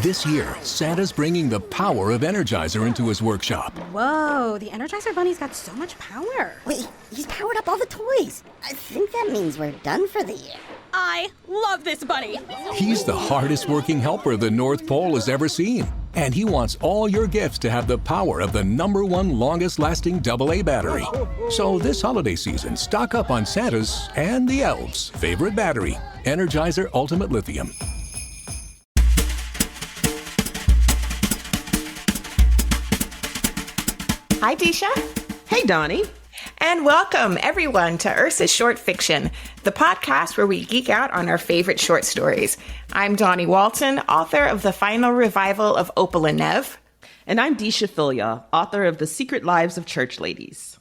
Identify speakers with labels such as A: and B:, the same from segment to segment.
A: This year, Santa's bringing the power of Energizer into his workshop.
B: Whoa, the Energizer Bunny's got so much power.
C: Wait, he's powered up all the toys. I think that means we're done for the year.
B: I love this bunny.
A: He's the hardest working helper the North Pole has ever seen. And he wants all your gifts to have the power of the #1 longest lasting AA battery. So this holiday season, stock up on Santa's and the elves' favorite battery, Energizer Ultimate Lithium.
D: Hi, Deesha.
E: Hey, Dawnie.
D: And welcome, everyone, to Ursa's Short Fiction, the podcast where we geek out on our favorite short stories. I'm Dawnie Walton, author of the final revival of Opal and Nev.
E: And I'm Deesha Philyaw, author of The Secret Lives of Church Ladies.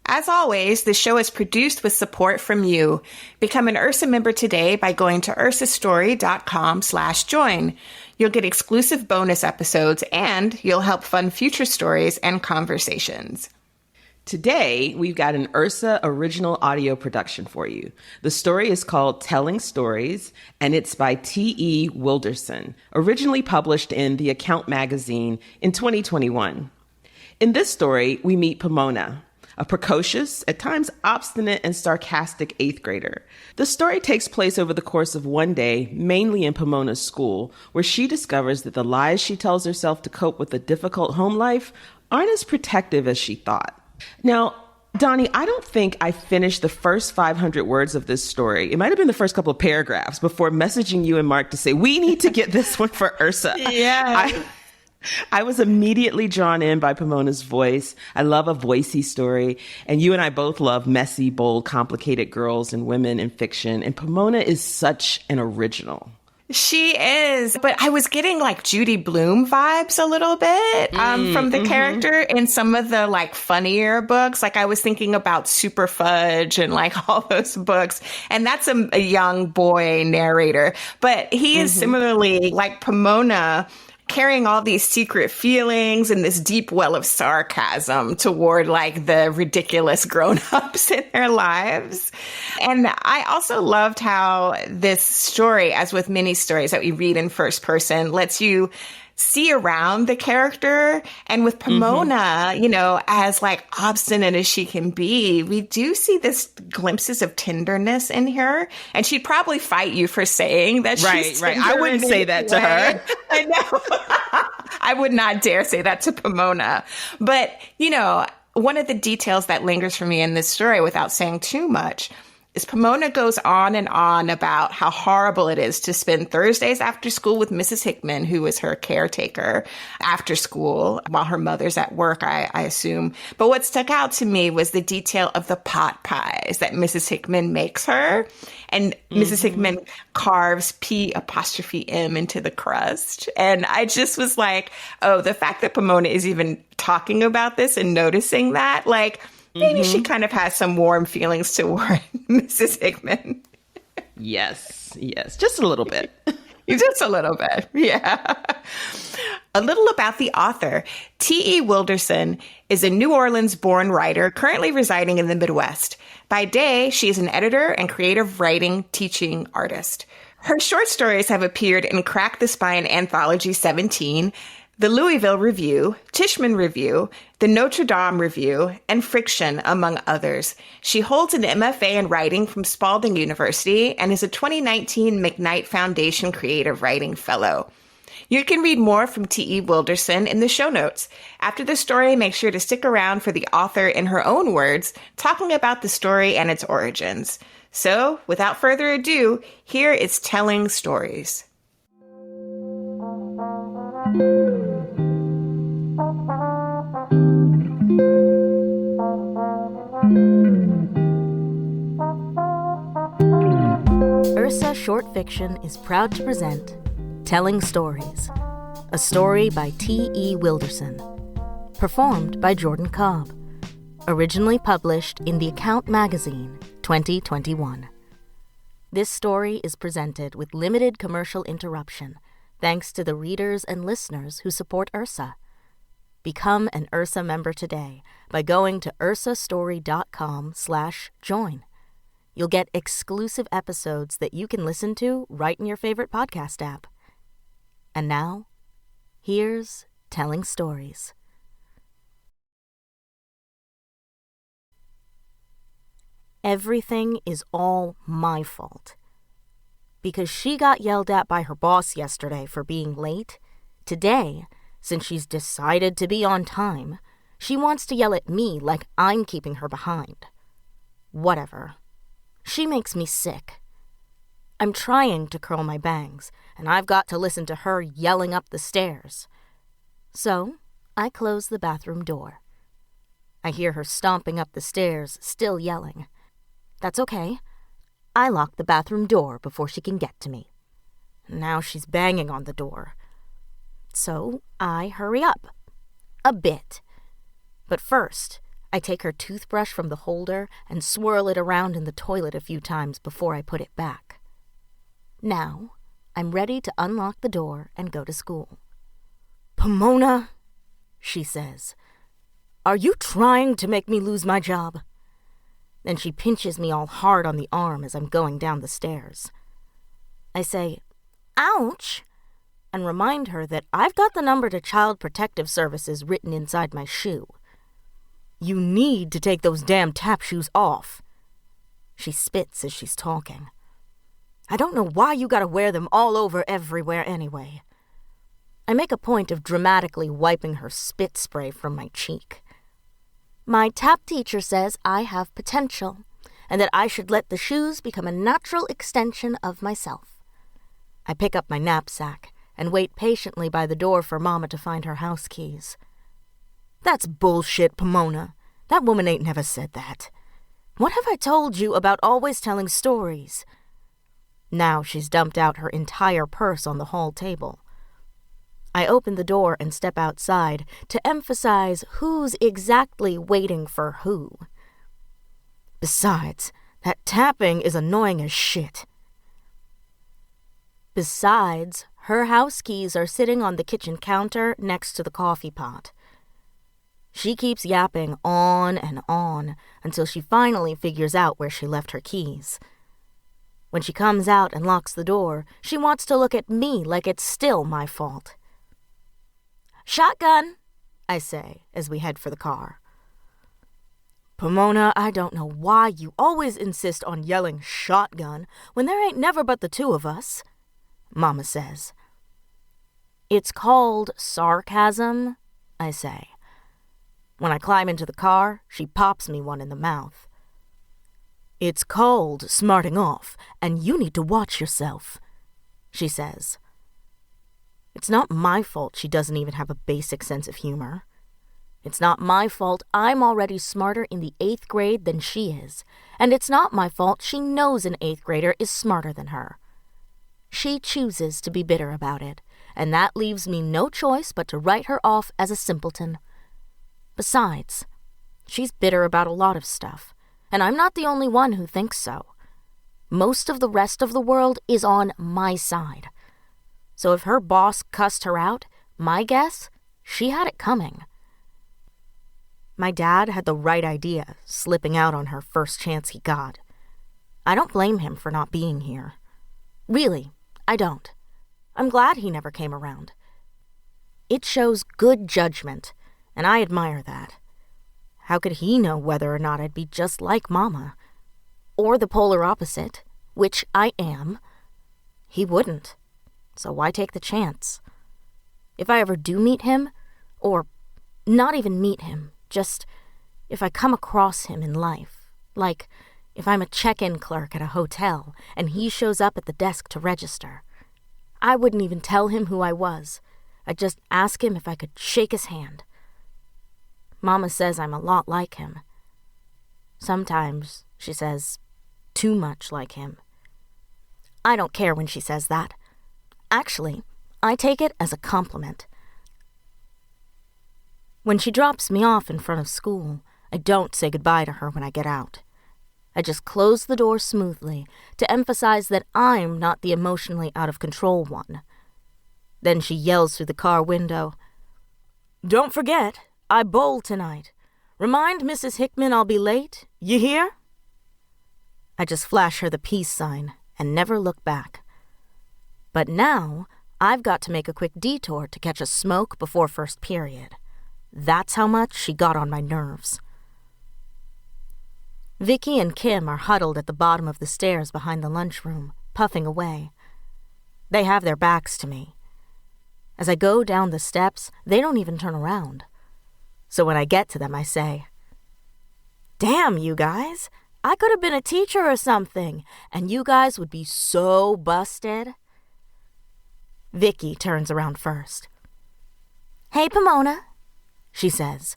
D: As always, the show is produced with support from you. Become an Ursa member today by going to ursastory.com/join. You'll get exclusive bonus episodes and you'll help fund future stories and conversations.
E: Today, we've got an Ursa original audio production for you. The story is called Telling Stories, and it's by T.E. Wilderson, originally published in The Account magazine in 2021. In this story, we meet Pomona, a precocious, at times obstinate and sarcastic 8th grader. The story takes place over the course of one day, mainly in Pomona's school, where she discovers that the lies she tells herself to cope with a difficult home life aren't as protective as she thought. Now, Dawnie, I don't think I finished the first 500 words of this story. It might have been the first couple of paragraphs before messaging you and Mark to say, we need to get this one for Ursa.
D: Yeah.
E: I was immediately drawn in by Pomona's voice. I love a voicey story. And you and I both love messy, bold, complicated girls and women in fiction. And Pomona is such an original.
D: She is, but I was getting like Judy Blume vibes a little bit from the character in some of the like funnier books. Like I was thinking about Super Fudge and like all those books. And that's a young boy narrator, but he is similarly like Pomona, carrying all these secret feelings and this deep well of sarcasm toward like the ridiculous grown-ups in their lives. And I also loved how this story, as with many stories that we read in first person, lets you see around the character. And with Pomona, you know, as like obstinate as she can be, we do see this glimpses of tenderness in her. And she'd probably fight you for saying that she's
E: Right. I wouldn't say that to her.
D: I know. I would not dare say that to Pomona. But, you know, one of the details that lingers for me in this story without saying too much is Pomona goes on and on about how horrible it is to spend Thursdays after school with Mrs. Hickman, who is her caretaker after school while her mother's at work, I assume. But what stuck out to me was the detail of the pot pies that Mrs. Hickman makes her. And Mrs. Hickman carves P''M into the crust. And I just was like, oh, the fact that Pomona is even talking about this and noticing that, like, maybe she kind of has some warm feelings toward Mrs. Hickman.
E: Yes. Just a little bit.
D: Just a little bit. Yeah. A little about the author. T.E. Wilderson is a New Orleans-born writer currently residing in the Midwest. By day, she is an editor and creative writing teaching artist. Her short stories have appeared in Crack the Spine Anthology 17, the Louisville Review, Tishman Review, the Notre Dame Review, and Friction, among others. She holds an MFA in writing from Spalding University and is a 2019 McKnight Foundation Creative Writing Fellow. You can read more from T.E. Wilderson in the show notes. After the story, make sure to stick around for the author, in her own words, talking about the story and its origins. So, without further ado, here is Telling Stories.
F: Ursa Short Fiction is proud to present Telling Stories, a story by T.E. Wilderson, performed by Jordan Cobb, originally published in The Account magazine, 2021. This story is presented with limited commercial interruption, thanks to the readers and listeners who support Ursa. Become an Ursa member today by going to ursastory.com/join. You'll get exclusive episodes that you can listen to right in your favorite podcast app. And now, Here's Telling Stories. Everything is all my fault. Because she got yelled at by her boss yesterday for being late, today, since she's decided to be on time, she wants to yell at me like I'm keeping her behind. Whatever. She makes me sick. I'm trying to curl my bangs, and I've got to listen to her yelling up the stairs. So, I close the bathroom door. I hear her stomping up the stairs, still yelling. That's okay. I lock the bathroom door before she can get to me. Now she's banging on the door. So, I hurry up. A bit. But first, I take her toothbrush from the holder and swirl it around in the toilet a few times before I put it back. Now, I'm ready to unlock the door and go to school. "Pomona," she says, "are you trying to make me lose my job?" Then she pinches me all hard on the arm as I'm going down the stairs. I say, "Ouch," and remind her that I've got the number to Child Protective Services written inside my shoe. "You need to take those damn tap shoes off." She spits as she's talking. "I don't know why you gotta wear them all over everywhere anyway." I make a point of dramatically wiping her spit spray from my cheek. "My tap teacher says I have potential, and that I should let the shoes become a natural extension of myself." I pick up my knapsack and wait patiently by the door for Mama to find her house keys. "That's bullshit, Pomona. That woman ain't never said that. What have I told you about always telling stories?" Now she's dumped out her entire purse on the hall table. I open the door and step outside to emphasize who's exactly waiting for who. Besides, that tapping is annoying as shit. Besides, her house keys are sitting on the kitchen counter next to the coffee pot. She keeps yapping on and on until she finally figures out where she left her keys. When she comes out and locks the door, she wants to look at me like it's still my fault. "Shotgun," I say as we head for the car. "Pomona, I don't know why you always insist on yelling shotgun when there ain't never but the two of us," Mama says. "It's called sarcasm," I say. When I climb into the car, she pops me one in the mouth. "It's called smarting off, and you need to watch yourself," she says. It's not my fault she doesn't even have a basic sense of humor. It's not my fault I'm already smarter in the 8th grade than she is, and it's not my fault she knows an 8th grader is smarter than her. She chooses to be bitter about it, and that leaves me no choice but to write her off as a simpleton. Besides, she's bitter about a lot of stuff, and I'm not the only one who thinks so. Most of the rest of the world is on my side. So if her boss cussed her out, my guess, she had it coming. My dad had the right idea, slipping out on her first chance he got. I don't blame him for not being here. Really, I don't. I'm glad he never came around. It shows good judgment, and I admire that. How could he know whether or not I'd be just like Mama? Or the polar opposite, which I am? He wouldn't. So why take the chance? If I ever do meet him, or not even meet him, just if I come across him in life, like if I'm a check-in clerk at a hotel and he shows up at the desk to register, I wouldn't even tell him who I was. I'd just ask him if I could shake his hand. Mama says I'm a lot like him. Sometimes, she says, too much like him. I don't care when she says that. Actually, I take it as a compliment. When she drops me off in front of school, I don't say goodbye to her when I get out. I just close the door smoothly to emphasize that I'm not the emotionally out-of-control one. Then she yells through the car window, "Don't forget, I bowl tonight. Remind Mrs. Hickman I'll be late. You hear?" I just flash her the peace sign and never look back. But now, I've got to make a quick detour to catch a smoke before first period. That's how much she got on my nerves. Vicky and Kim are huddled at the bottom of the stairs behind the lunchroom, puffing away. They have their backs to me. As I go down the steps, they don't even turn around. So when I get to them, I say, "Damn, you guys! I could have been a teacher or something, and you guys would be so busted." Vicky turns around first. "Hey, Pomona," she says.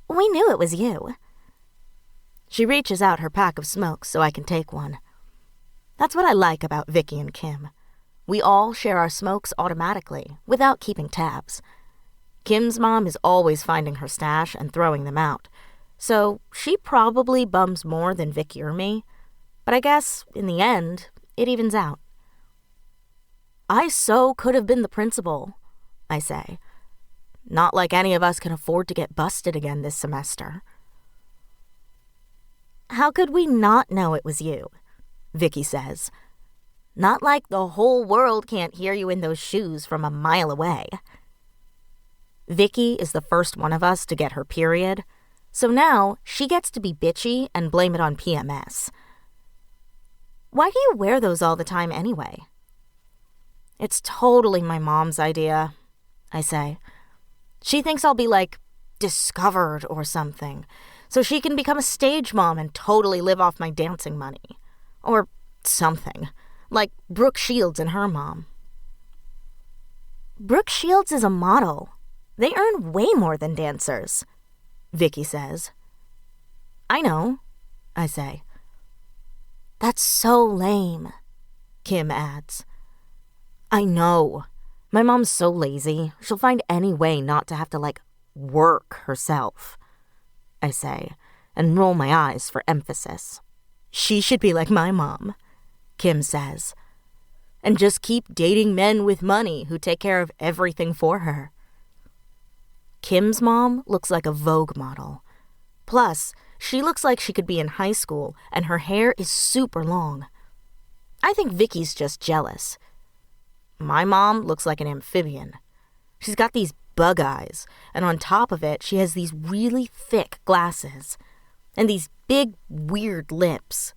F: "We knew it was you." She reaches out her pack of smokes so I can take one. That's what I like about Vicky and Kim. We all share our smokes automatically, without keeping tabs. Kim's mom is always finding her stash and throwing them out, so she probably bums more than Vicky or me, but I guess, in the end, it evens out. "I so could have been the principal," I say. "Not like any of us can afford to get busted again this semester." "How could we not know it was you?" Vicky says. "Not like the whole world can't hear you in those shoes from a mile away." Vicky is the first one of us to get her period, so now she gets to be bitchy and blame it on PMS. "Why do you wear those all the time anyway?" "It's totally my mom's idea," I say. "She thinks I'll be like discovered or something, so she can become a stage mom and totally live off my dancing money. Or something, like Brooke Shields and her mom." "Brooke Shields is a model. They earn way more than dancers," Vicky says. "I know," I say. "That's so lame," Kim adds. "I know. My mom's so lazy, she'll find any way not to have to, work herself," I say, and roll my eyes for emphasis. "She should be like my mom," Kim says, "and just keep dating men with money who take care of everything for her." Kim's mom looks like a Vogue model. Plus, she looks like she could be in high school, and her hair is super long. I think Vicky's just jealous. My mom looks like an amphibian. She's got these bug eyes, and on top of it, she has these really thick glasses and these big, weird lips.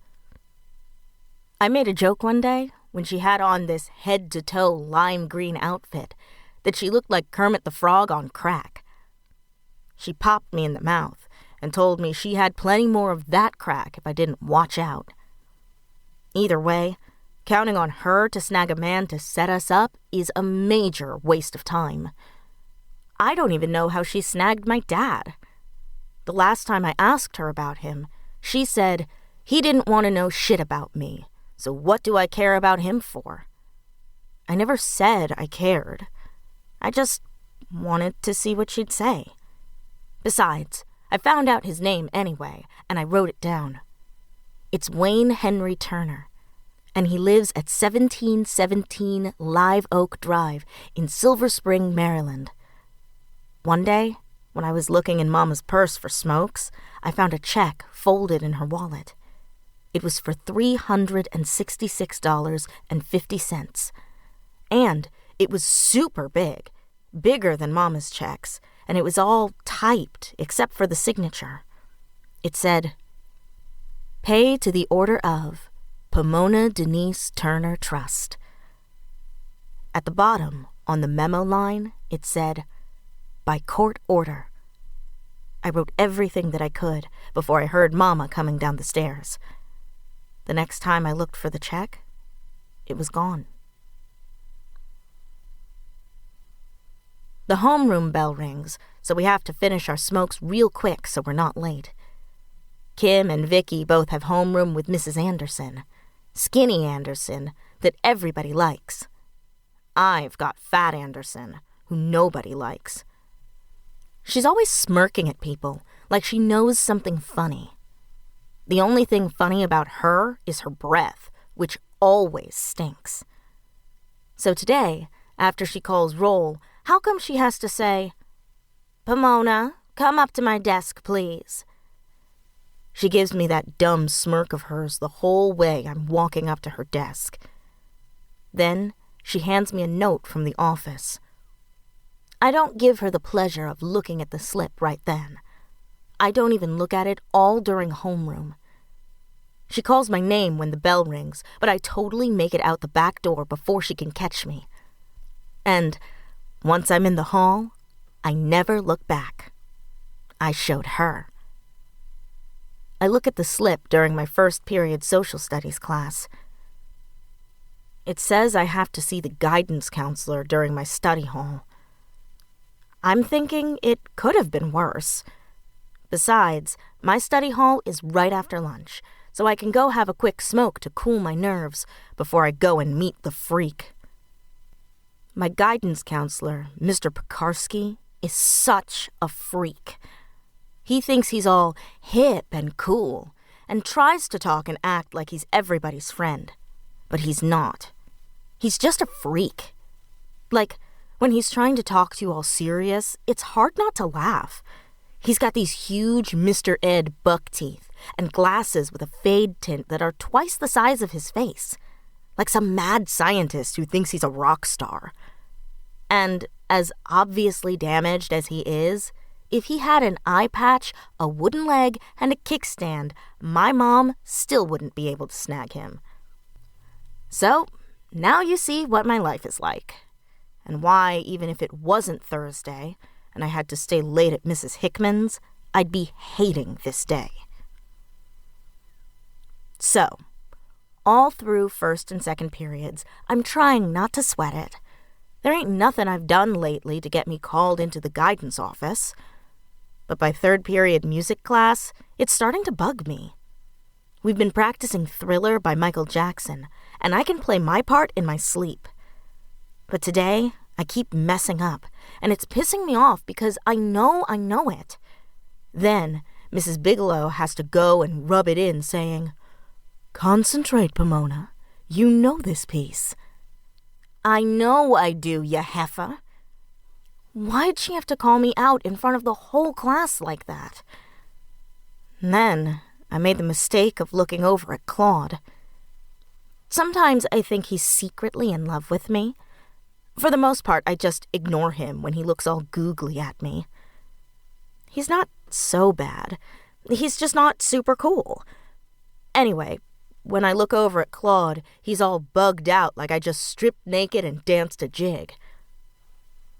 F: I made a joke one day when she had on this head-to-toe lime green outfit that she looked like Kermit the Frog on crack. She popped me in the mouth and told me she had plenty more of that crack if I didn't watch out. Either way, counting on her to snag a man to set us up is a major waste of time. I don't even know how she snagged my dad. The last time I asked her about him, she said he didn't want to know shit about me, so what do I care about him for? I never said I cared. I just wanted to see what she'd say. Besides, I found out his name anyway, and I wrote it down. It's Wayne Henry Turner, and he lives at 1717 Live Oak Drive in Silver Spring, Maryland. One day, when I was looking in Mama's purse for smokes, I found a check folded in her wallet. It was for $366.50, and it was super big, bigger than Mama's checks, and it was all typed except for the signature. It said, "Pay to the order of Pomona Denise Turner Trust." At the bottom, on the memo line, it said, "By court order." I wrote everything that I could before I heard Mama coming down the stairs. The next time I looked for the check, it was gone. The homeroom bell rings, so we have to finish our smokes real quick so we're not late. Kim and Vicky both have homeroom with Mrs. Anderson, Skinny Anderson, that everybody likes. I've got Fat Anderson, who nobody likes. She's always smirking at people, like she knows something funny. The only thing funny about her is her breath, which always stinks. So today, after she calls roll, how come she has to say, "Pomona, come up to my desk, please"? She gives me that dumb smirk of hers the whole way I'm walking up to her desk. Then she hands me a note from the office. I don't give her the pleasure of looking at the slip right then. I don't even look at it all during homeroom. She calls my name when the bell rings, but I totally make it out the back door before she can catch me. And once I'm in the hall, I never look back. I showed her. I look at the slip during my first period social studies class. It says I have to see the guidance counselor during my study hall. I'm thinking it could have been worse. Besides, my study hall is right after lunch, so I can go have a quick smoke to cool my nerves before I go and meet the freak. My guidance counselor, Mr. Pekarsky, is such a freak. He thinks he's all hip and cool and tries to talk and act like he's everybody's friend. But he's not. He's just a freak. Like, when he's trying to talk to you all serious, it's hard not to laugh. He's got these huge Mr. Ed buck teeth and glasses with a fade tint that are twice the size of his face, like some mad scientist who thinks he's a rock star. And as obviously damaged as he is, if he had an eye patch, a wooden leg, and a kickstand, my mom still wouldn't be able to snag him. So, now you see what my life is like, and why, even if it wasn't Thursday, and I had to stay late at Mrs. Hickman's, I'd be hating this day. So, all through first and second periods, I'm trying not to sweat it. There ain't nothing I've done lately to get me called into the guidance office. But by third period music class, it's starting to bug me. We've been practicing Thriller by Michael Jackson, and I can play my part in my sleep. But today, I keep messing up, and it's pissing me off because I know it. Then, Mrs. Bigelow has to go and rub it in, saying, "Concentrate, Pomona. You know this piece." I know I do, you heifer. Why'd she have to call me out in front of the whole class like that? And then I made the mistake of looking over at Claude. Sometimes I think he's secretly in love with me. For the most part, I just ignore him when he looks all googly at me. He's not so bad. He's just not super cool. Anyway, when I look over at Claude, he's all bugged out like I just stripped naked and danced a jig.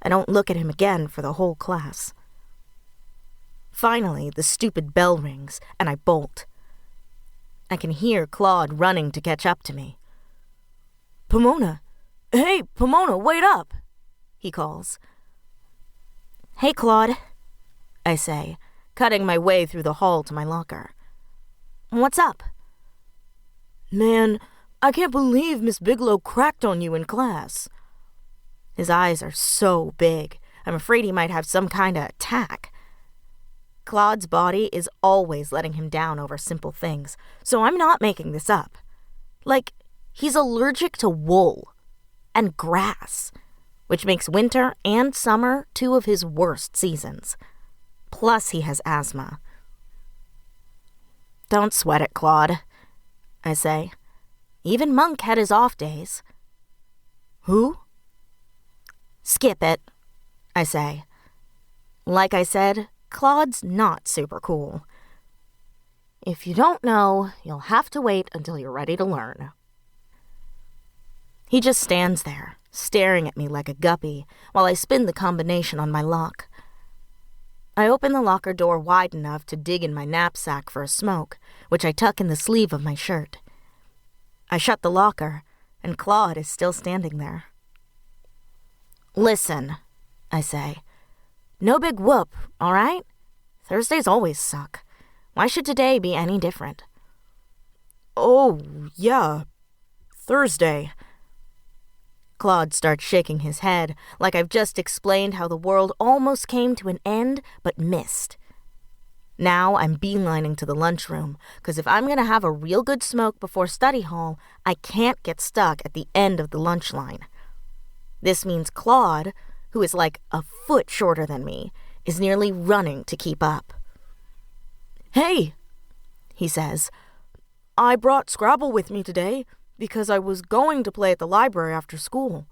F: I don't look at him again for the whole class. Finally, the stupid bell rings, and I bolt. I can hear Claude running to catch up to me. "Pomona! Hey, Pomona, wait up!" he calls. "Hey, Claude," I say, cutting my way through the hall to my locker. "What's up?" "Man, I can't believe Miss Bigelow cracked on you in class." His eyes are so big, I'm afraid he might have some kind of attack. Claude's body is always letting him down over simple things, so I'm not making this up. Like, he's allergic to wool and grass, which makes winter and summer two of his worst seasons. Plus, he has asthma. "Don't sweat it, Claude," I say. "Even Monk had his off days." "Who?" "Skip it," I say. Like I said, Claude's not super cool. If you don't know, you'll have to wait until you're ready to learn. He just stands there, staring at me like a guppy, while I spin the combination on my lock. I open the locker door wide enough to dig in my knapsack for a smoke, which I tuck in the sleeve of my shirt. I shut the locker, and Claude is still standing there. "Listen," I say. "No big whoop, all right? Thursdays always suck. Why should today be any different?" "Oh, yeah, Thursday." Claude starts shaking his head, like I've just explained how the world almost came to an end, but missed. Now I'm beelining to the lunchroom, because if I'm going to have a real good smoke before study hall, I can't get stuck at the end of the lunch line. This means Claude, who is like a foot shorter than me, is nearly running to keep up. "Hey," he says, "I brought Scrabble with me today because I was going to play at the library after school.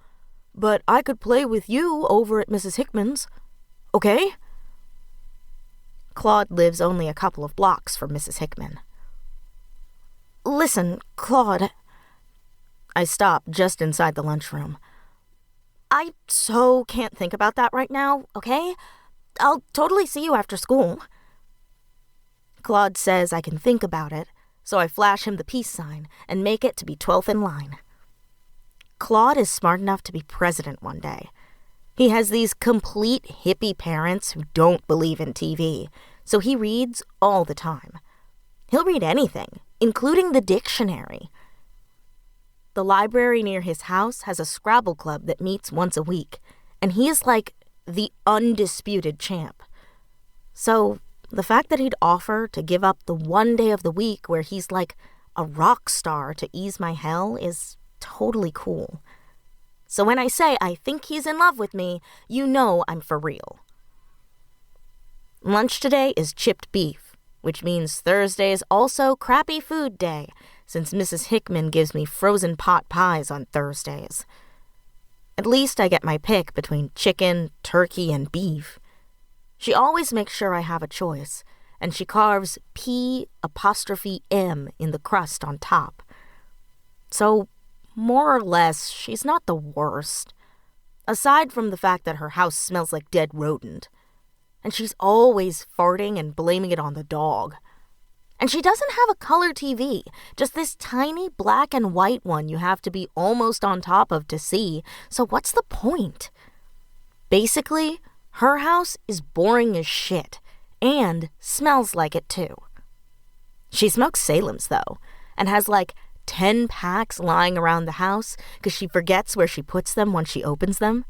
F: but I could play with you over at Mrs. Hickman's. Okay? Claude lives only a couple of blocks from Mrs. Hickman. Listen, Claude. I stop just inside the lunchroom. I so can't think about that right now, okay? I'll totally see you after school. Claude says I can think about it, so I flash him the peace sign and make it to be 12th in line. Claude is smart enough to be president one day. He has these complete hippie parents who don't believe in TV, so he reads all the time. He'll read anything, including the dictionary. The library near his house has a Scrabble club that meets once a week, and he is like the undisputed champ. So the fact that he'd offer to give up the one day of the week where he's like a rock star to ease my hell is totally cool. So when I say I think he's in love with me, you know I'm for real. Lunch today is chipped beef, which means Thursday is also crappy food day, since Mrs. Hickman gives me frozen pot pies on Thursdays. At least I get my pick between chicken, turkey, and beef. She always makes sure I have a choice, and she carves P'(M) in the crust on top. So, more or less, she's not the worst. Aside from the fact that her house smells like dead rodent. And she's always farting and blaming it on the dog. And she doesn't have a color TV, just this tiny black and white one you have to be almost on top of to see, so what's the point? Basically, her house is boring as shit, and smells like it too. She smokes Salem's, though, and has like 10 packs lying around the house because she forgets where she puts them when she opens them,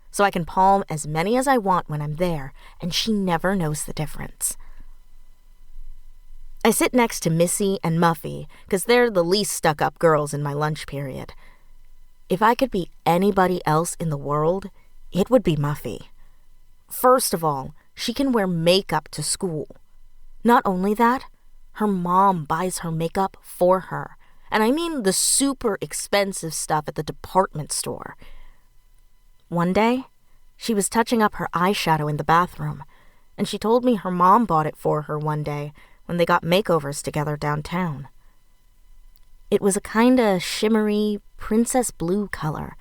F: so I can palm as many as I want when I'm there, and she never knows the difference. I sit next to Missy and Muffy because they're the least stuck-up girls in my lunch period. If I could be anybody else in the world, it would be Muffy. First of all, she can wear makeup to school. Not only that, her mom buys her makeup for her. And I mean the super expensive stuff at the department store. One day, she was touching up her eyeshadow in the bathroom, and she told me her mom bought it for her one day when they got makeovers together downtown. It was a kinda shimmery princess blue color,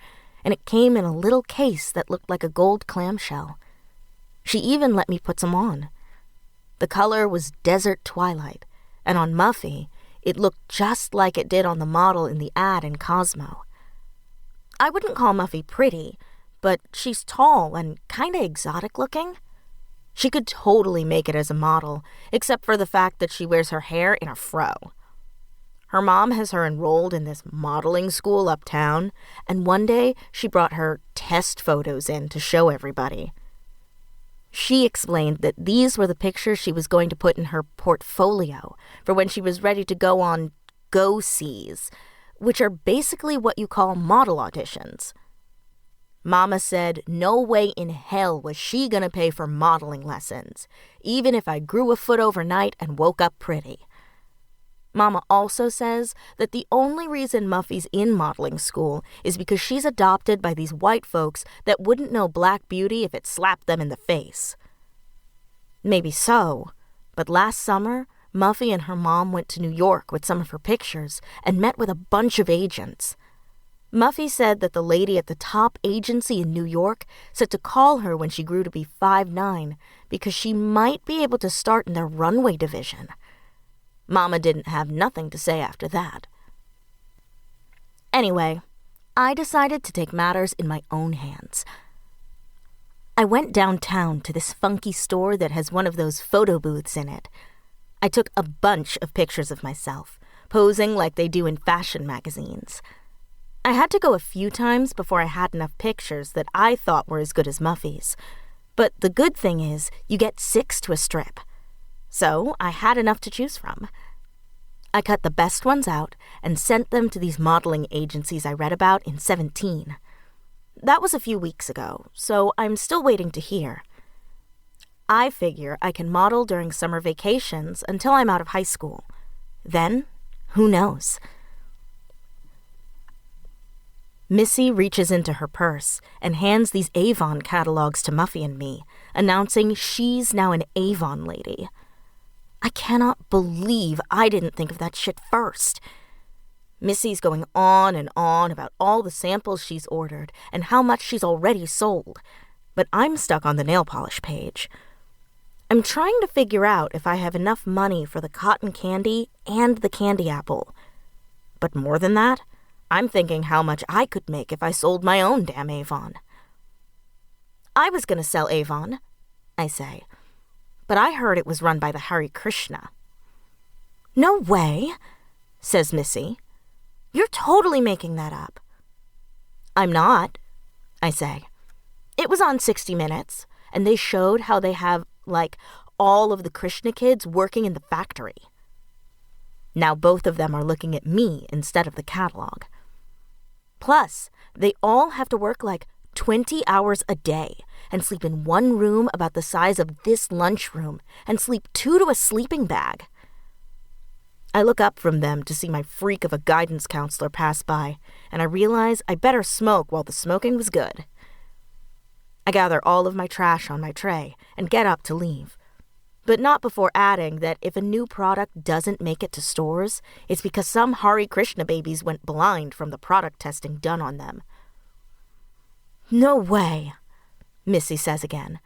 F: and it came in a little case that looked like a gold clamshell. She even let me put some on. The color was Desert Twilight, and on Muffy, it looked just like it did on the model in the ad in Cosmo. I wouldn't call Muffy pretty, but she's tall and kinda exotic looking. She could totally make it as a model, except for the fact that she wears her hair in a fro. Her mom has her enrolled in this modeling school uptown, and one day she brought her test photos in to show everybody. She explained that these were the pictures she was going to put in her portfolio for when she was ready to go on go-sees, which are basically what you call model auditions. Mama said no way in hell was she gonna pay for modeling lessons, even if I grew a foot overnight and woke up pretty. Mama also says that the only reason Muffy's in modeling school is because she's adopted by these white folks that wouldn't know black beauty if it slapped them in the face. Maybe so, but last summer, Muffy and her mom went to New York with some of her pictures and met with a bunch of agents. Muffy said that the lady at the top agency in New York said to call her when she grew to be 5'9" because she might be able to start in their runway division. Mama didn't have nothing to say after that. Anyway, I decided to take matters in my own hands. I went downtown to this funky store that has one of those photo booths in it. I took a bunch of pictures of myself, posing like they do in fashion magazines. I had to go a few times before I had enough pictures that I thought were as good as Muffy's. But the good thing is, you get 6 to a strip. So I had enough to choose from. I cut the best ones out and sent them to these modeling agencies I read about in 17. That was a few weeks ago, so I'm still waiting to hear. I figure I can model during summer vacations until I'm out of high school. Then, who knows? Missy reaches into her purse and hands these Avon catalogs to Muffy and me, announcing she's now an Avon lady. I cannot believe I didn't think of that shit first. Missy's going on and on about all the samples she's ordered and how much she's already sold, but I'm stuck on the nail polish page. I'm trying to figure out if I have enough money for the cotton candy and the candy apple. But more than that, I'm thinking how much I could make if I sold my own damn Avon. I was going to sell Avon, I say, but I heard it was run by the Hare Krishna. No way, says Missy. You're totally making that up. I'm not, I say. It was on 60 Minutes, and they showed how they have, all of the Krishna kids working in the factory. Now both of them are looking at me instead of the catalog. Plus, they all have to work 20 hours a day and sleep in one room about the size of this lunchroom and sleep 2 to a sleeping bag. I look up from them to see my freak of a guidance counselor pass by, and I realize I better smoke while the smoking was good. I gather all of my trash on my tray and get up to leave, but not before adding that if a new product doesn't make it to stores, it's because some Hare Krishna babies went blind from the product testing done on them. No way, Missy says again.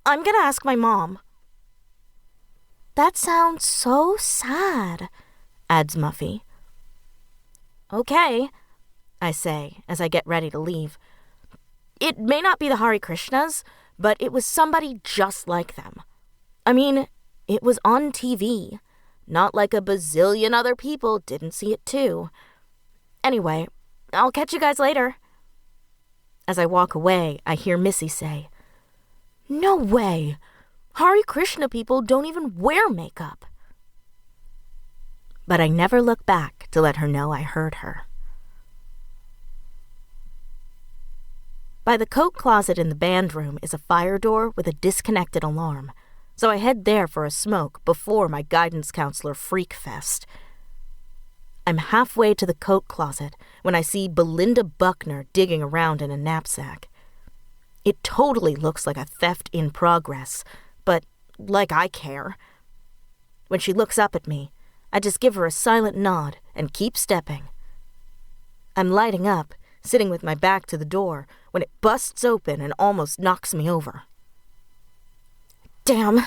F: I'm gonna ask my mom. That sounds so sad, adds Muffy. Okay, I say as I get ready to leave. It may not be the Hare Krishnas, but it was somebody just like them. I mean, it was on TV. Not like a bazillion other people didn't see it too. Anyway, I'll catch you guys later. As I walk away, I hear Missy say, No way! Hare Krishna people don't even wear makeup. But I never look back to let her know I heard her. By the coat closet in the band room is a fire door with a disconnected alarm, so I head there for a smoke before my guidance counselor freak fest. I'm halfway to the coat closet when I see Belinda Buckner digging around in a knapsack. It totally looks like a theft in progress, but I care. When she looks up at me, I just give her a silent nod and keep stepping. I'm lighting up, sitting with my back to the door, when it busts open and almost knocks me over. Damn,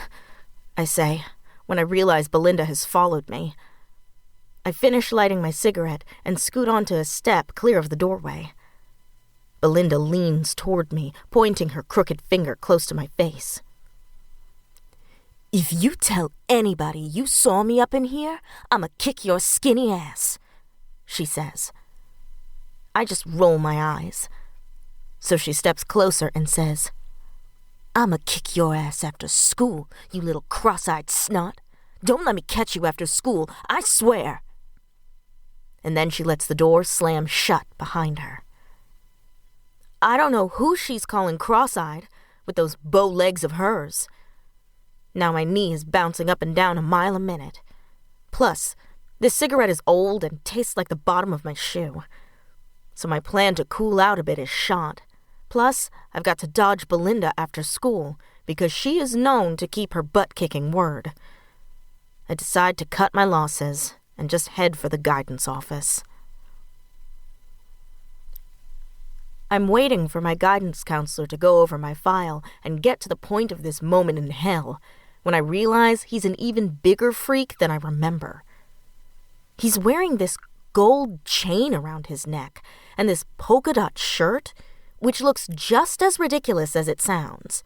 F: I say, when I realize Belinda has followed me. I finish lighting my cigarette and scoot onto a step clear of the doorway. Belinda leans toward me, pointing her crooked finger close to my face. If you tell anybody you saw me up in here, I'ma kick your skinny ass, she says. I just roll my eyes. So she steps closer and says, I'ma kick your ass after school, you little cross-eyed snot. Don't let me catch you after school, I swear. And then she lets the door slam shut behind her. I don't know who she's calling cross-eyed with those bow legs of hers. Now my knee is bouncing up and down a mile a minute. Plus, this cigarette is old and tastes like the bottom of my shoe. So my plan to cool out a bit is shot. Plus, I've got to dodge Belinda after school because she is known to keep her butt-kicking word. I decide to cut my losses and just head for the guidance office. I'm waiting for my guidance counselor to go over my file and get to the point of this moment in hell when I realize he's an even bigger freak than I remember. He's wearing this gold chain around his neck and this polka dot shirt, which looks just as ridiculous as it sounds.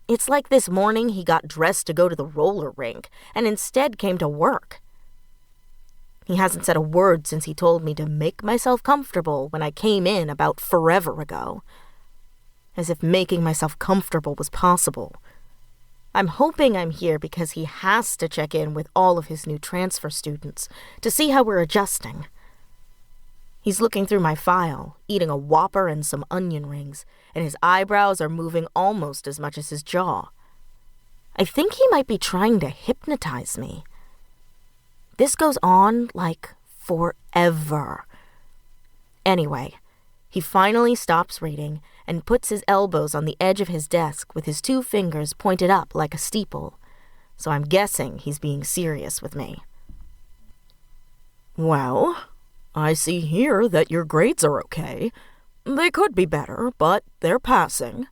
F: It's like this morning he got dressed to go to the roller rink and instead came to work. He hasn't said a word since he told me to make myself comfortable when I came in about forever ago. As if making myself comfortable was possible. I'm hoping I'm here because he has to check in with all of his new transfer students to see how we're adjusting. He's looking through my file, eating a Whopper and some onion rings, and his eyebrows are moving almost as much as his jaw. I think he might be trying to hypnotize me. This goes on, forever. Anyway, He finally stops reading and puts his elbows on the edge of his desk with his 2 fingers pointed up like a steeple, so I'm guessing he's being serious with me.
G: Well, I see here that your grades are okay. They could be better, but they're passing.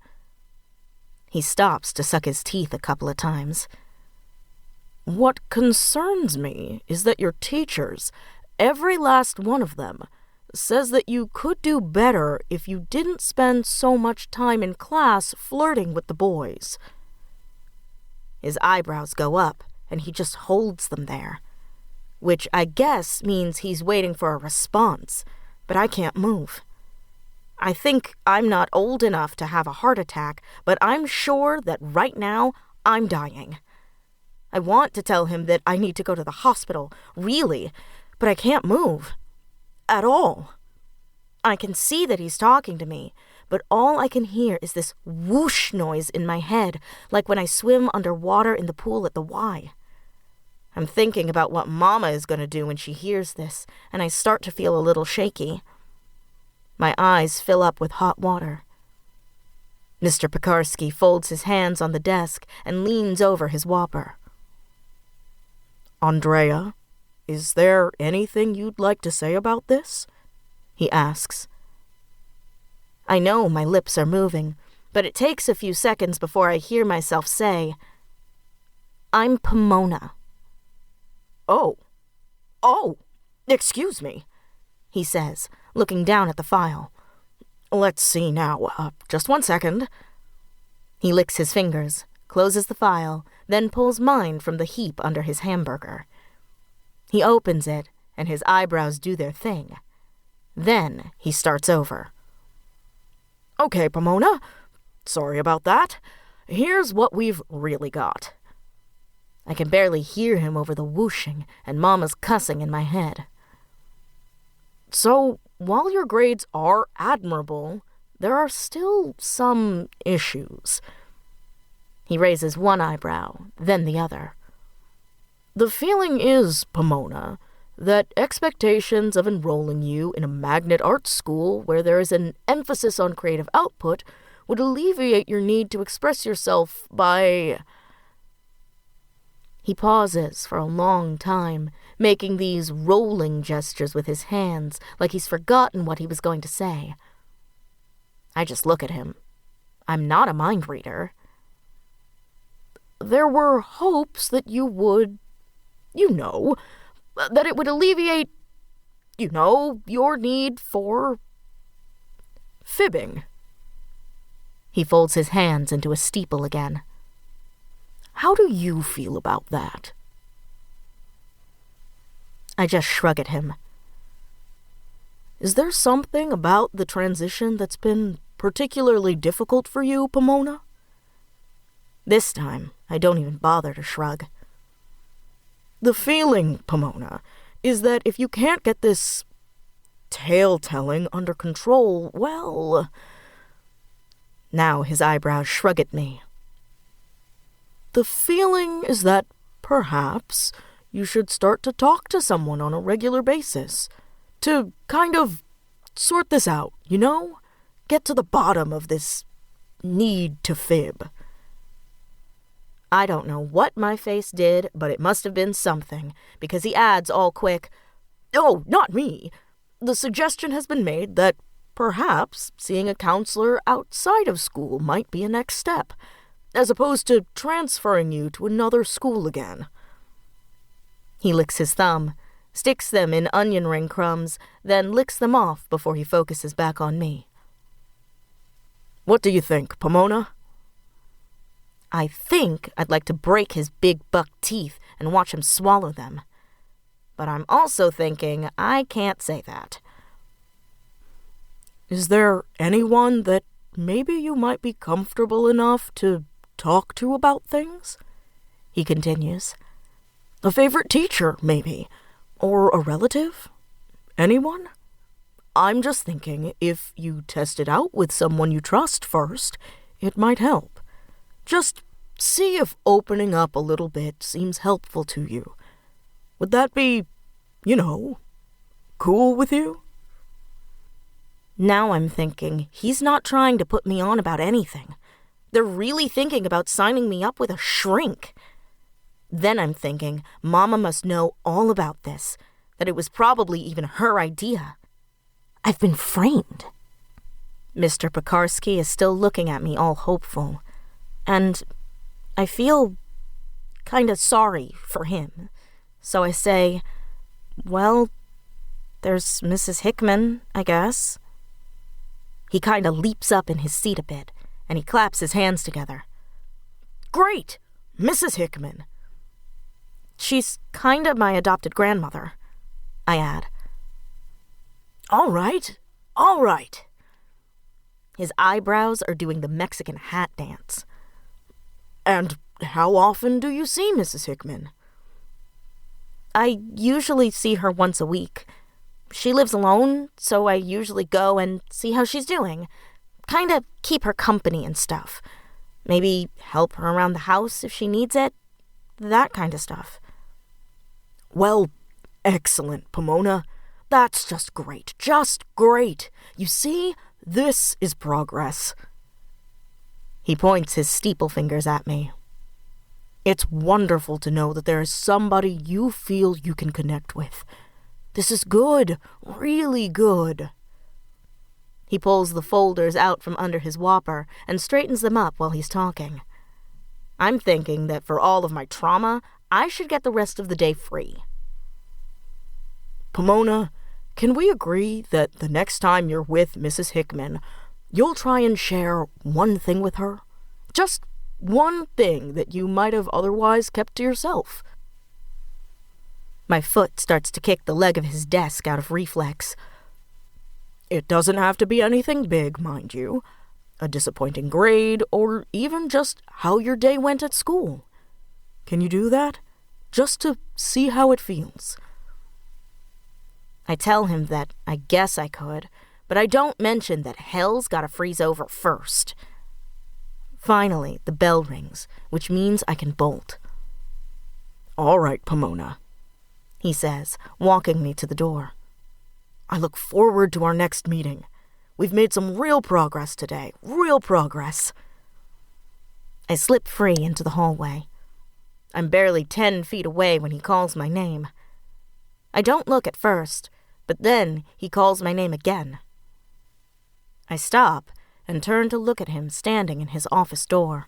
F: He stops to suck his teeth a couple of times.
G: What concerns me is that your teachers, every last one of them, says that you could do better if you didn't spend so much time in class flirting with the boys.
F: His eyebrows go up, and he just holds them there, which I guess means he's waiting for a response, but I can't move. I think I'm not old enough to have a heart attack, but I'm sure that right now I'm dying. I want to tell him that I need to go to the hospital, really, but I can't move. At all. I can see that he's talking to me, but all I can hear is this whoosh noise in my head, like when I swim underwater in the pool at the Y. I'm thinking about what Mama is going to do when she hears this, and I start to feel a little shaky. My eyes fill up with hot water. Mr. Pekarsky folds his hands on the desk and leans over his whopper.
G: Andrea, is there anything you'd like to say about this? He asks.
F: I know my lips are moving, but it takes a few seconds before I hear myself say, I'm Pomona.
G: Oh, excuse me, he says, looking down at the file. Let's see now, just 1 second.
F: He licks his fingers, closes the file, then pulls mine from the heap under his hamburger. He opens it, and his eyebrows do their thing. Then he starts over.
G: Okay, Pomona. Sorry about that. Here's what we've really got.
F: I can barely hear him over the whooshing and Mama's cussing in my head.
G: So, while your grades are admirable, there are still some issues.
F: He raises one eyebrow, then the other.
G: The feeling is, Pomona, that expectations of enrolling you in a magnet arts school where there is an emphasis on creative output would alleviate your need to express yourself by...
F: He pauses for a long time, making these rolling gestures with his hands like he's forgotten what he was going to say. I just look at him. I'm not a mind reader.
G: There were hopes that you would, that it would alleviate, your need for fibbing.
F: He folds his hands into a steeple again.
G: How do you feel about that?
F: I just shrug at him.
G: Is there something about the transition that's been particularly difficult for you, Pomona?
F: This time, I don't even bother to shrug.
G: The feeling, Pomona, is that if you can't get this tale-telling under control, well...
F: Now his eyebrows shrug at me.
G: The feeling is that, perhaps, you should start to talk to someone on a regular basis. To kind of sort this out, Get to the bottom of this need to fib.
F: I don't know what my face did, but it must have been something, because he adds all quick,
G: Oh, not me. The suggestion has been made that perhaps seeing a counselor outside of school might be a next step, as opposed to transferring you to another school again.
F: He licks his thumb, sticks them in onion ring crumbs, then licks them off before he focuses back on me.
G: What do you think, Pomona?
F: I think I'd like to break his big buck teeth and watch him swallow them. But I'm also thinking I can't say that.
G: Is there anyone that maybe you might be comfortable enough to talk to about things? He continues. A favorite teacher, maybe. Or a relative? Anyone? I'm just thinking if you test it out with someone you trust first, it might help. Just see if opening up a little bit seems helpful to you. Would that be, cool with you? Now I'm thinking he's not trying to put me on about anything. They're really thinking about signing me up with a shrink. Then I'm thinking Mama must know all about this, that it was probably even her idea. I've been framed. Mr. Pekarsky is still looking at me all hopeful, and I feel kind of sorry for him. So I say, well, there's Mrs. Hickman, I guess. He kind of leaps up in his seat a bit, and he claps his hands together. Great! Mrs. Hickman. She's kind of my adopted grandmother, I add. All right. His eyebrows are doing the Mexican hat dance. And how often do you see Mrs. Hickman? I usually see her once a week. She lives alone, so I usually go and see how she's doing. Kind of keep her company and stuff. Maybe help her around the house if she needs it. That kind of stuff. Well, excellent, Pomona. That's just great. Just great. You see, this is progress. He points his steeple fingers at me. It's wonderful to know that there is somebody you feel you can connect with. This is good, really good. He pulls the folders out from under his whopper and straightens them up while he's talking. I'm thinking that for all of my trauma, I should get the rest of the day free. Pomona, can we agree that the next time you're with Mrs. Hickman, you'll try and share one thing with her? Just one thing that you might have otherwise kept to yourself. My foot starts to kick the leg of his desk out of reflex. It doesn't have to be anything big, mind you. A disappointing grade, or even just how your day went at school. Can you do that? Just to see how it feels. I tell him that I guess I could, but I don't mention that hell's gotta freeze over first. Finally, the bell rings, which means I can bolt. All right, Pomona, he says, walking me to the door. I look forward to our next meeting. We've made some real progress today, real progress. I slip free into the hallway. I'm barely 10 feet away when he calls my name. I don't look at first, but then he calls my name again. I stop and turn to look at him standing in his office door.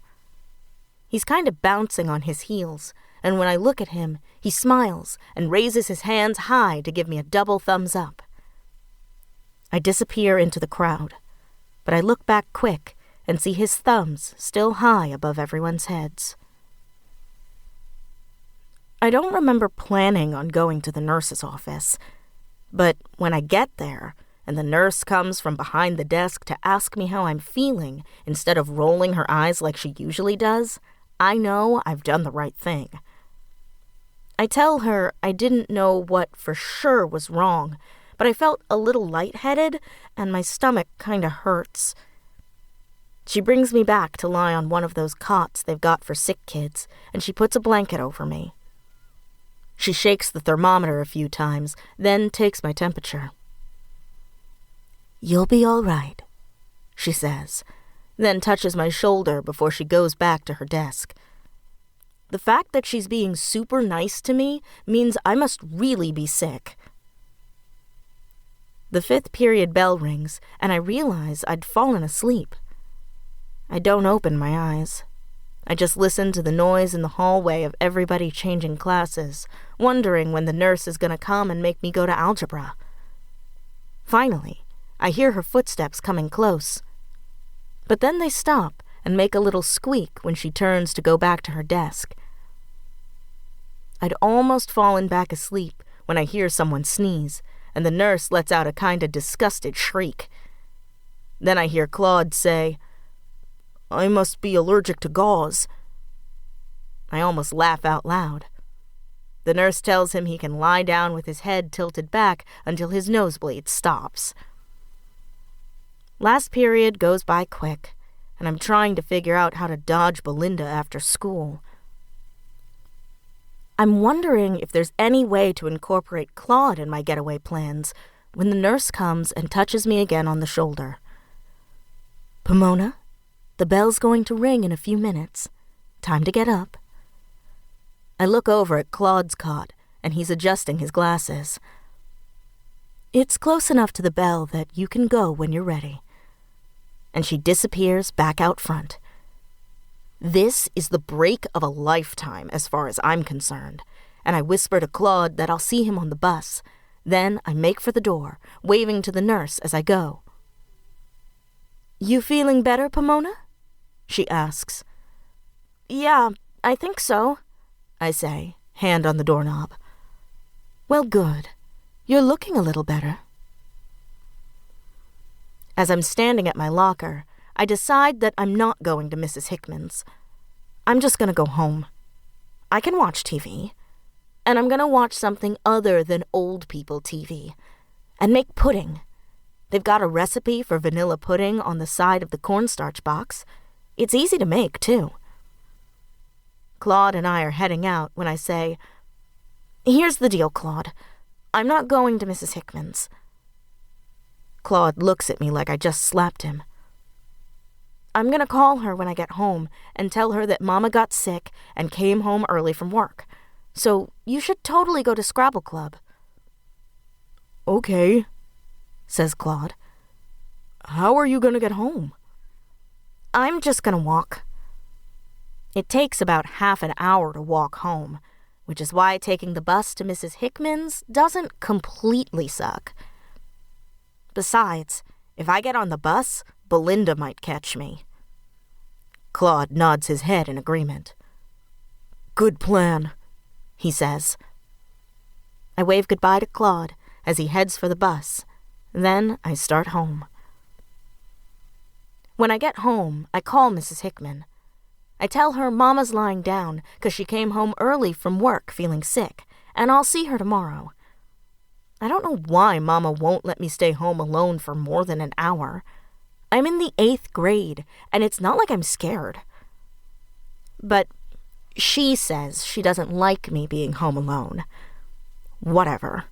G: He's kind of bouncing on his heels, and when I look at him, he smiles and raises his hands high to give me a double thumbs up. I disappear into the crowd, but I look back quick and see his thumbs still high above everyone's heads. I don't remember planning on going to the nurse's office, but when I get there, and the nurse comes from behind the desk to ask me how I'm feeling instead of rolling her eyes like she usually does, I know I've done the right thing. I tell her I didn't know what for sure was wrong, but I felt a little lightheaded and my stomach kinda hurts. She brings me back to lie on one of those cots they've got for sick kids, and she puts a blanket over me. She shakes the thermometer a few times, then takes my temperature. You'll be all right, she says, then touches my shoulder before she goes back to her desk. The fact that she's being super nice to me means I must really be sick. The 5th period bell rings, and I realize I'd fallen asleep. I don't open my eyes. I just listen to the noise in the hallway of everybody changing classes, wondering when the nurse is going to come and make me go to algebra. Finally, I hear her footsteps coming close. But then they stop and make a little squeak when she turns to go back to her desk. I'd almost fallen back asleep when I hear someone sneeze, and the nurse lets out a kind of disgusted shriek. Then I hear Claude say, I must be allergic to gauze. I almost laugh out loud. The nurse tells him he can lie down with his head tilted back until his nosebleed stops. Last period goes by quick, and I'm trying to figure out how to dodge Belinda after school. I'm wondering if there's any way to incorporate Claude in my getaway plans,
F: when the nurse comes and touches me again on the shoulder. "Pomona, the bell's going to ring in a few minutes. Time to get up." I look over at Claude's cot, and he's adjusting his glasses. "It's close enough to the bell that you can go when you're ready." And she disappears back out front. This is the break of a lifetime as far as I'm concerned, and I whisper to Claude that I'll see him on the bus. Then I make for the door, waving to the nurse as I go. "You feeling better, Pomona?" she asks. "Yeah, I think so," I say, hand on the doorknob. "Well, good. You're looking a little better." As I'm standing at my locker, I decide that I'm not going to Mrs. Hickman's. I'm just going to go home. I can watch TV, and I'm going to watch something other than old people TV, and make pudding. They've got a recipe for vanilla pudding on the side of the cornstarch box. It's easy to make, too. Claude and I are heading out when I say, "Here's the deal, Claude. I'm not going to Mrs. Hickman's." Claude looks at me like I just slapped him. "I'm going to call her when I get home and tell her that Mama got sick and came home early from work. So you should totally go to Scrabble Club." "Okay," says Claude. "How are you going to get home?" "I'm just going to walk." It takes about half an hour to walk home, which is why taking the bus to Mrs. Hickman's doesn't completely suck. Besides, if I get on the bus, Belinda might catch me. Claude nods his head in agreement. "Good plan," he says. I wave goodbye to Claude as he heads for the bus. Then I start home. When I get home, I call Mrs. Hickman. I tell her Mama's lying down because she came home early from work feeling sick, and I'll see her tomorrow. I don't know why Mama won't let me stay home alone for more than an hour. I'm in the 8th grade, and it's not like I'm scared. But she says she doesn't like me being home alone. Whatever.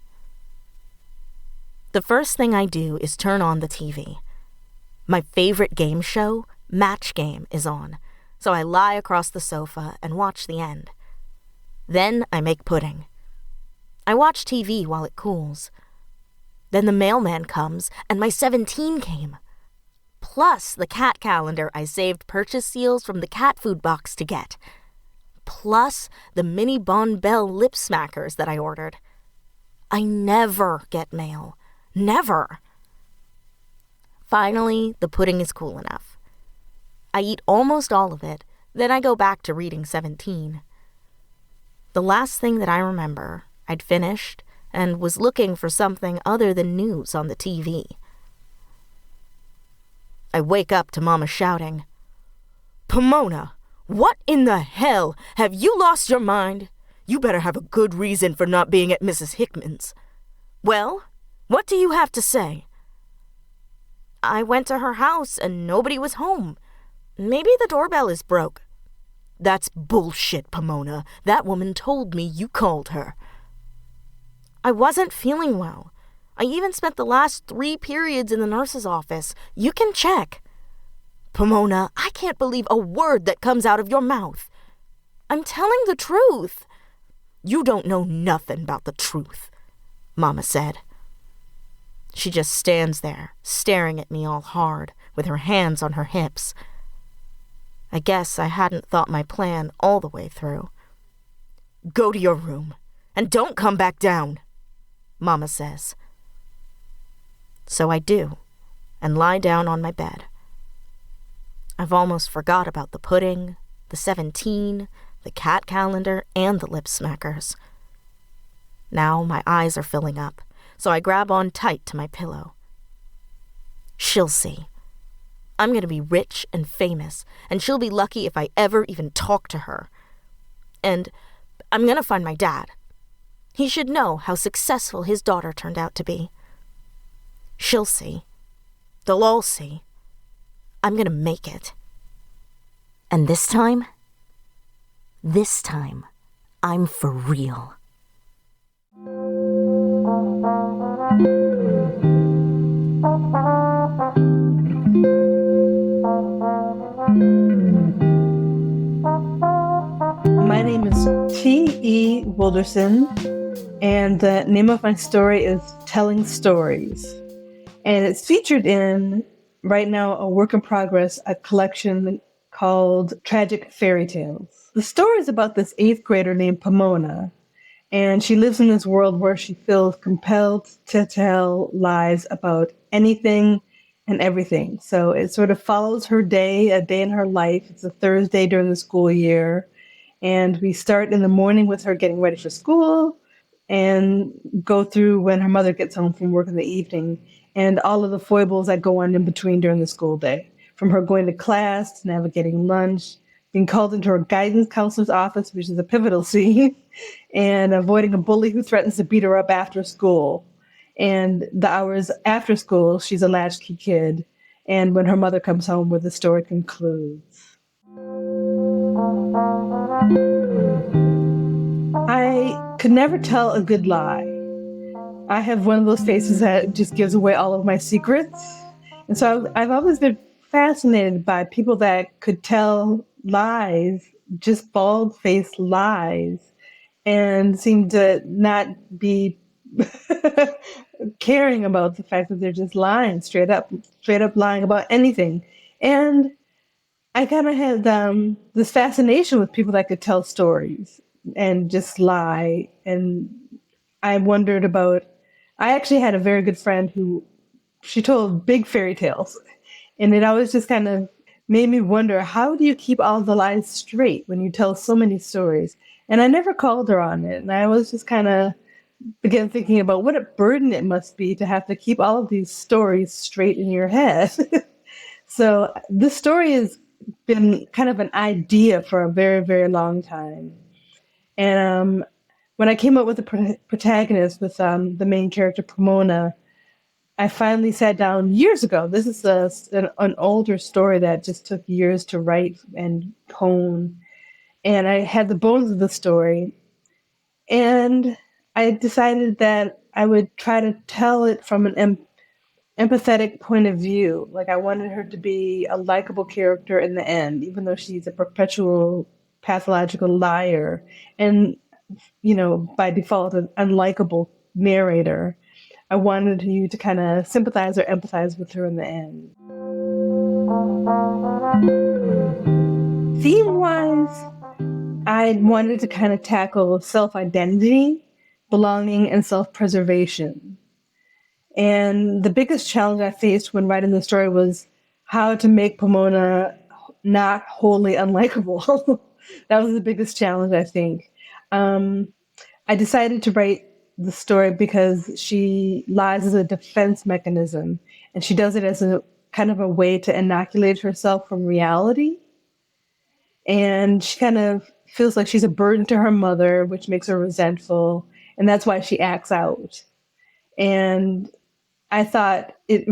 F: The first thing I do is turn on the TV. My favorite game show, Match Game, is on, so I lie across the sofa and watch the end. Then I make pudding. I watch TV while it cools. Then the mailman comes, and my 17 came. Plus the cat calendar I saved purchase seals from the cat food box to get. Plus the mini Bon Bell lip smackers that I ordered. I never get mail. Never. Finally, the pudding is cool enough. I eat almost all of it, then I go back to reading 17. The last thing that I remember, I'd finished and was looking for something other than news on the TV. I wake up to Mama shouting, "Pomona, what in the hell? Have you lost your mind? You better have a good reason for not being at Mrs. Hickman's. Well, what do you have to say?" "I went to her house and nobody was home. Maybe the doorbell is broke." "That's bullshit, Pomona. That woman told me you called her." "I wasn't feeling well. I even spent the last 3 periods in the nurse's office. You can check." "Pomona, I can't believe a word that comes out of your mouth." "I'm telling the truth." "You don't know nothing about the truth," Mama said. She just stands there, staring at me all hard, with her hands on her hips. I guess I hadn't thought my plan all the way through. "Go to your room, and don't come back down," Mama says. So I do, and lie down on my bed. I've almost forgot about the pudding, the 17, the cat calendar, and the lip smackers. Now my eyes are filling up, so I grab on tight to my pillow. She'll see. I'm going to be rich and famous, and she'll be lucky if I ever even talk to her. And I'm going to find my dad. He should know how successful his daughter turned out to be. She'll see. They'll all see. I'm going to make it. And this time, I'm for real.
H: T.E. Wilderson, and the name of my story is Telling Stories. And it's featured in, right now, a work in progress, a collection called Tragic Fairy Tales. The story is about this 8th grader named Pomona, and she lives in this world where she feels compelled to tell lies about anything and everything. So it sort of follows her day, a day in her life. It's a Thursday during the school year. And we start in the morning with her getting ready for school and go through when her mother gets home from work in the evening and all of the foibles that go on in between during the school day. From her going to class, to navigating lunch, being called into her guidance counselor's office, which is a pivotal scene, and avoiding a bully who threatens to beat her up after school. And the hours after school, she's a latchkey kid. And when her mother comes home, where the story concludes. I could never tell a good lie. I have one of those faces that just gives away all of my secrets. And so I've always been fascinated by people that could tell lies, just bald-faced lies, and seem to not be caring about the fact that they're just lying, straight up lying about anything. And I kind of had this fascination with people that could tell stories and just lie. And I wondered about, I actually had a very good friend who, she told big fairy tales. And it always just kind of made me wonder, how do you keep all the lies straight when you tell so many stories? And I never called her on it. And I was just kind of began thinking about what a burden it must be to have to keep all of these stories straight in your head. So this story has been kind of an idea for a very, very long time. And when I came up with the protagonist, with the main character, Pomona, I finally sat down years ago. This is an older story that just took years to write and hone. And I had the bones of the story. And I decided that I would try to tell it from an empathetic point of view. Like, I wanted her to be a likable character in the end, even though she's a perpetual pathological liar and, you know, by default, an unlikable narrator. I wanted you to kind of sympathize or empathize with her in the end. Theme-wise, I wanted to kind of tackle self-identity, belonging, and self-preservation. And the biggest challenge I faced when writing the story was how to make Pomona not wholly unlikable. That was the biggest challenge, I think. I decided to write the story because she lies as a defense mechanism, and she does it as a kind of a way to inoculate herself from reality. And she kind of feels like she's a burden to her mother, which makes her resentful, and that's why she acts out. And I thought it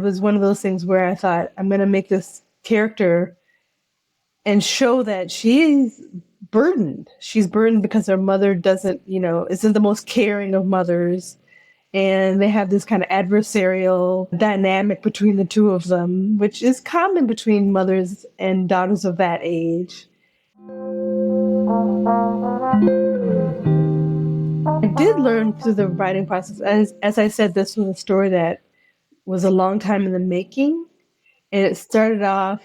H: was one of those things where I thought, I'm going to make this character and show that she's burdened. She's burdened because her mother isn't the most caring of mothers. And they have this kind of adversarial dynamic between the two of them, which is common between mothers and daughters of that age. I did learn through the writing process. As I said, this was a story that was a long time in the making. And it started off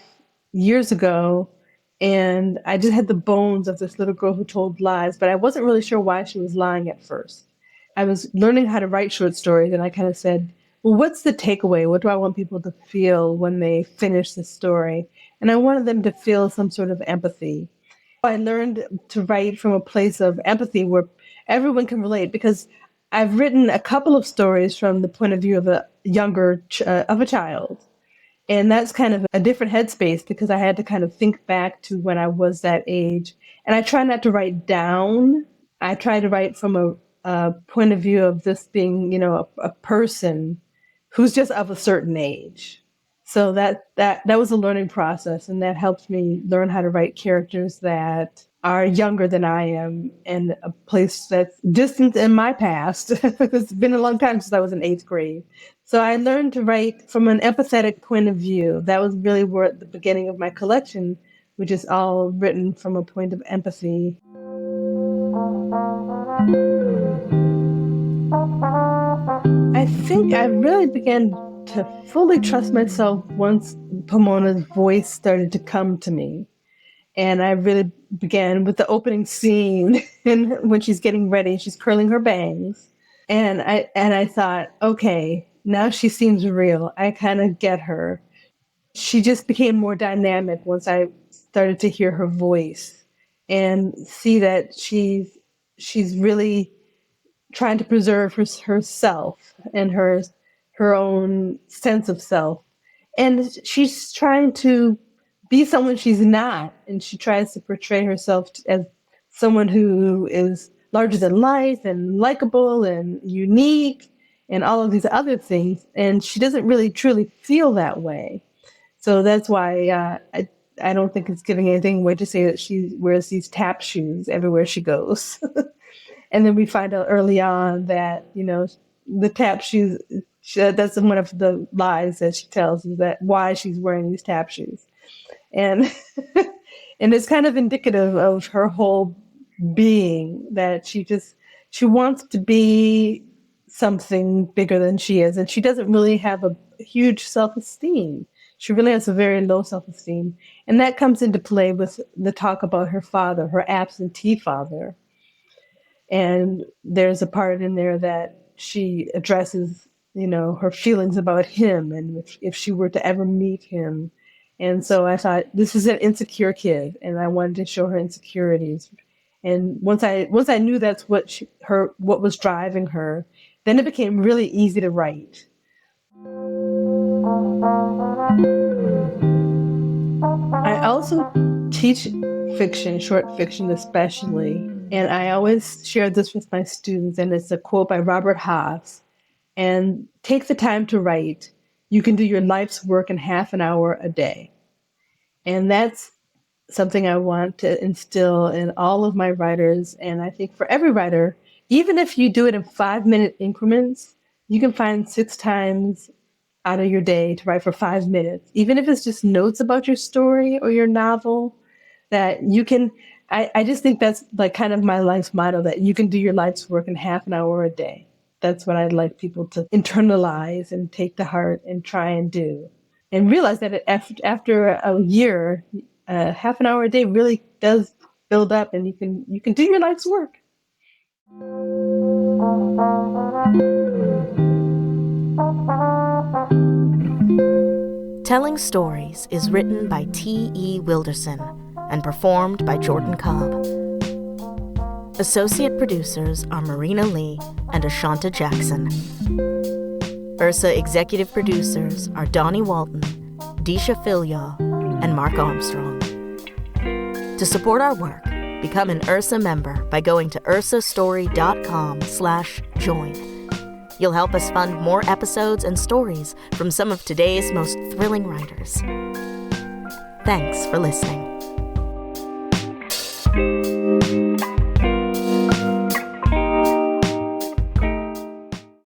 H: years ago. And I just had the bones of this little girl who told lies, but I wasn't really sure why she was lying at first. I was learning how to write short stories, and I kind of said, well, what's the takeaway? What do I want people to feel when they finish the story? And I wanted them to feel some sort of empathy. I learned to write from a place of empathy where everyone can relate, because I've written a couple of stories from the point of view of a child. And that's kind of a different headspace, because I had to kind of think back to when I was that age. And I try not to write down. I try to write from a point of view of this being, a person who's just of a certain age. So that was a learning process, and that helped me learn how to write characters that are younger than I am, in a place that's distant in my past. It's been a long time since I was in 8th grade. So I learned to write from an empathetic point of view. That was really where at the beginning of my collection, which is all written from a point of empathy. think I really began to fully trust myself once Pomona's voice started to come to me. And I really began with the opening scene and when she's getting ready, she's curling her bangs. And I thought, okay, now she seems real. I kind of get her. She just became more dynamic once I started to hear her voice and see that she's really trying to preserve herself and her own sense of self. And she's trying to be someone she's not. And she tries to portray herself as someone who is larger than life and likable and unique and all of these other things. And she doesn't really truly feel that way. So that's why I don't think it's giving anything away to say that she wears these tap shoes everywhere she goes. And then we find out early on that, the tap shoes, that's one of the lies that she tells, is that why she's wearing these tap shoes. And and it's kind of indicative of her whole being, that she wants to be something bigger than she is. And she doesn't really have a huge self-esteem. She really has a very low self-esteem. And that comes into play with the talk about her father, her absentee father. And there's a part in there that she addresses, her feelings about him and if she were to ever meet him. And so I thought, this is an insecure kid, and I wanted to show her insecurities. And once I knew that's what was driving her, then it became really easy to write. I also teach fiction, short fiction especially, and I always share this with my students, and it's a quote by Robert Haas. And take the time to write. You can do your life's work in half an hour a day. And that's something I want to instill in all of my writers. And I think for every writer, even if you do it in 5-minute increments, you can find 6 times out of your day to write for 5 minutes. Even if it's just notes about your story or your novel, that you can, I just think that's like kind of my life's motto, that you can do your life's work in half an hour a day. That's what I'd like people to internalize and take to heart and try and do. And realize that after a year, half an hour a day really does build up, and you can do your life's work.
F: Telling Stories is written by T.E. Wilderson and performed by Jordan Cobb. Associate producers are Marina Leigh and Ashanta Jackson. Ursa executive producers are Dawnie Walton, Deesha Philyaw, and Mark Armstrong. To support our work, become an Ursa member by going to ursastory.com/join. You'll help us fund more episodes and stories from some of today's most thrilling writers. Thanks for listening.